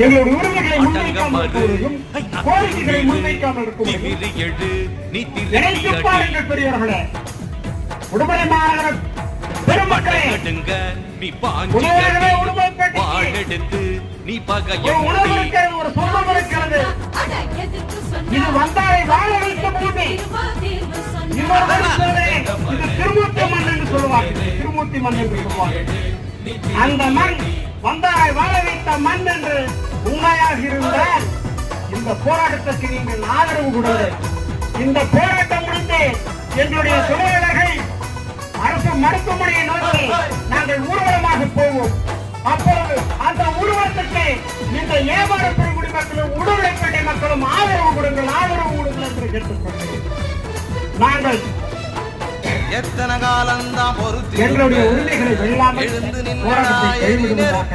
எங்களுடைய உரிமைகளை முன்வைக்காமல் இருப்பவரையும் கோரிக்கைகளை முன்வைக்காமல் இருப்பவரையும் நினைத்து பாருங்கள் பெரியவர்களே. உடுமலை மாநகர பெருமக்களே, உணவகமே உடுமலைப்பேட்டைக்கு உணவு இருக்கிறது, ஒரு சொந்தம் இருக்கிறது. இது வந்தாரை வாழ வைத்த பூமி. இது திருமூர்த்தி மண் என்று சொல்லுவார்கள். திருமூர்த்தி மண் என்று சொல்லுவார்கள். அந்த மண் வந்தாரை வாழ வைத்த மண் என்று உண்மையாக இருந்தால் இந்த போராட்டத்திற்கு நீங்கள் ஆதரவு கொடுங்கள். இந்த போராட்டம் முடிந்து எங்களுடைய தொழிலாளர்கள் அரசு மருத்துவமனையை நோக்கி நாங்கள் ஊர்வலமாக போவோம். அப்பொழுது அந்த ஊர்வலத்துக்கு இந்த வியாபார பெருங்குடி மக்களும் உடுமலைப்பேட்டை மக்களும் ஆதரவு கொடுங்கள், ஆதரவு கொடுங்கள் என்று கேட்டுக்கொள்கிறேன். நாங்கள் எத்தனை காலம்தான் பொறுத்து எங்களுடைய உரிமைகளை வெல்லாமல் போராட்டத்தை கைவிடுவதாக